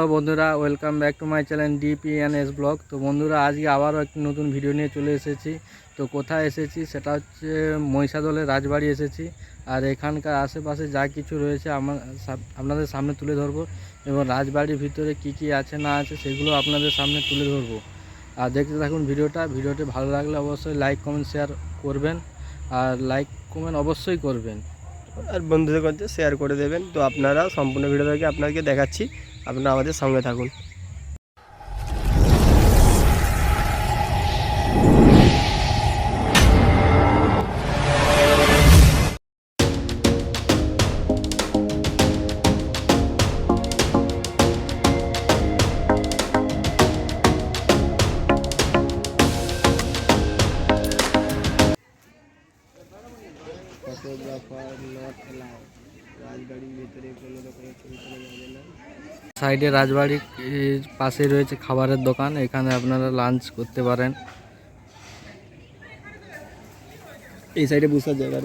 তো বন্ধুরা, welcome back to my channel DPNS blog. তো বন্ধুরা, আজকে আবারও একটি নতুন ভিডিও নিয়ে চলে এসেছি। তো কোথায় এসেছি সেটা হচ্ছে মহিষাদলের রাজবাড়ি এসেছি। আর এখানকার আশেপাশে যা কিছু রয়েছে আপনাদের সামনে তুলে ধরবো, এবং রাজবাড়ির ভিতরে কি কি আছে না আছে সেগুলো আপনাদের সামনে তুলে ধরবো। আর দেখতে থাকুন ভিডিওটি ভালো লাগলে অবশ্যই লাইক কমেন্ট শেয়ার করবেন, আর লাইক কমেন্ট অবশ্যই করবেন, আর বন্ধুদের কাছে শেয়ার করে দেবেন। তো আপনারা সম্পূর্ণ ভিডিওটাকে আপনাদেরকে দেখাচ্ছি, আপনারা আমাদের সঙ্গে থাকুন। ফটোগ্রাফার নট অ্যালাউড, রাজবাড়ির ভিতরে কোনো রকমের ছবি তোলা যাবে না। সাইডে রাজবাড়ির পাশে রয়েছে খাবারের দোকান, এখানে আপনারা লাঞ্চ করতে পারেন। এই সাইডে বসার জায়গা।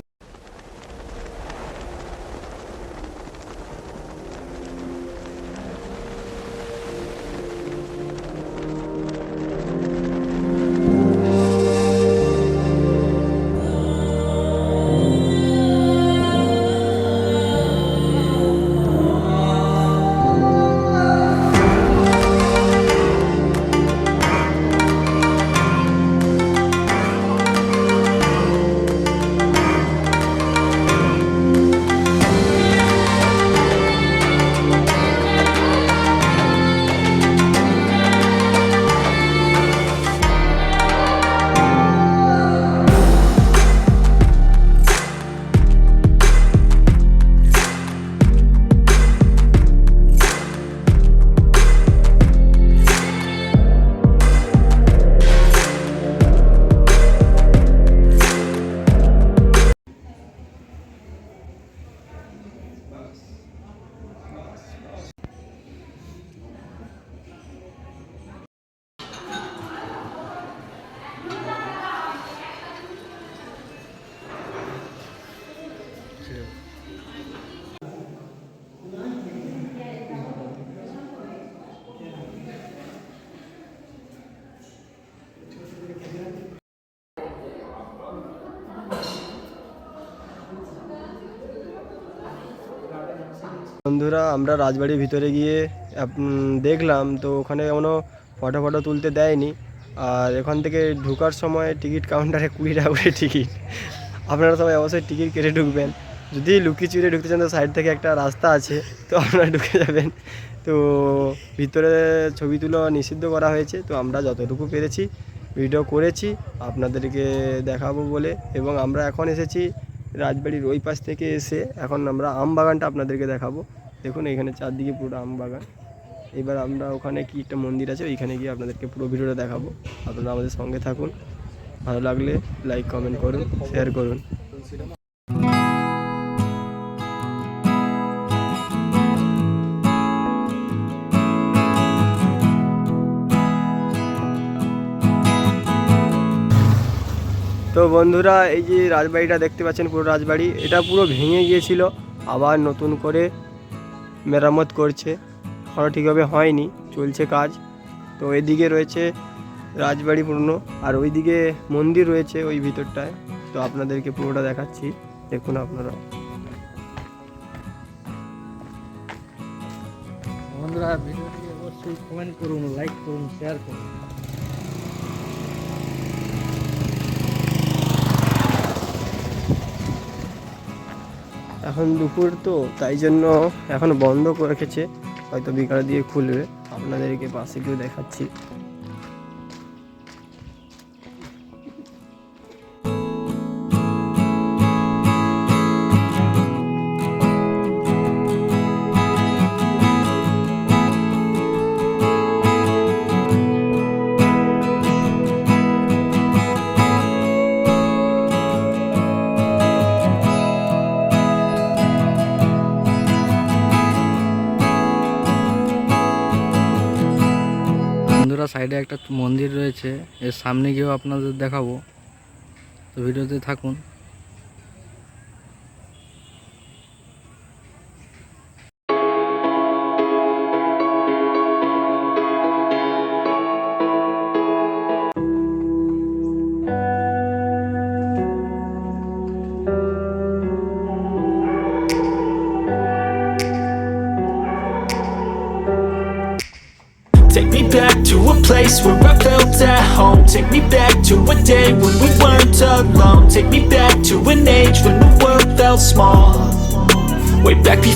বন্ধুরা, আমরা রাজবাড়ির ভিতরে গিয়ে দেখলাম, তো ওখানে কোনো ফটো তুলতে দেয়নি। আর এখান থেকে ঢোকার সময় টিকিট কাউন্টারে 20 টাকা করে টিকিট। আপনারা সবাই অবশ্যই টিকিট কেটে ঢুকবেন। যদি লুকিয়ে চুরিয়ে ঢুকতে চান তো সাইড থেকে একটা রাস্তা আছে, তো আপনারা ঢুকে যাবেন। তো ভিতরে ছবি তোলা নিষিদ্ধ করা হয়েছে। তো আমরা যতটুকু পেরেছি ভিডিও করেছি আপনাদেরকে দেখাবো বলে। এবং আমরা এখন এসেছি রাজবাড়ির ওই পাশ থেকে এসে এখন আমরা আম বাগানটা আপনাদেরকে দেখাবো। দেখুন এখানে চারদিকে পুরো আম বাগান। এবার আমরা ওখানে কি একটা মন্দির আছে, ওইখানে গিয়ে আপনাদেরকে পুরো ভিডিওটা দেখাবো। আপনারা আমাদের সঙ্গে থাকুন। ভালো লাগলে লাইক কমেন্ট করুন, শেয়ার করুন। তো বন্ধুরা, এই যে রাজবাড়িটা দেখতে পাচ্ছেন, পুরো রাজবাড়ি এটা পুরো ভেঙে গিয়েছিল, আবার নতুন করে মেরামত করছে। এখনও ঠিকভাবে হয়নি, চলছে কাজ। তো এদিকে রয়েছে রাজবাড়ি পুরনো, আর ওইদিকে মন্দির রয়েছে ওই ভিতরটায়। তো আপনাদেরকে পুরোটা দেখাচ্ছি, দেখুন আপনারা। বন্ধুরা, ভিডিওটি অবশ্যই কমেন্ট করুন, লাইক করুন, শেয়ার করুন। এখন দুপুর তো, তাই জন্য এখন বন্ধ করে রেখেছে, হয়তো বিকালের দিয়ে খুলবে। আপনাদেরকে পাশে গিয়ে দেখাচ্ছি। বন্ধুরা, সাইডে একটা মন্দির রয়েছে, এর সামনে গিয়েও আপনাদের দেখাবো। তো ভিডিওতে থাকুন। place where I felt at home. Take me back to a day when we weren't alone. Take me back to an age when the world felt small. Way back before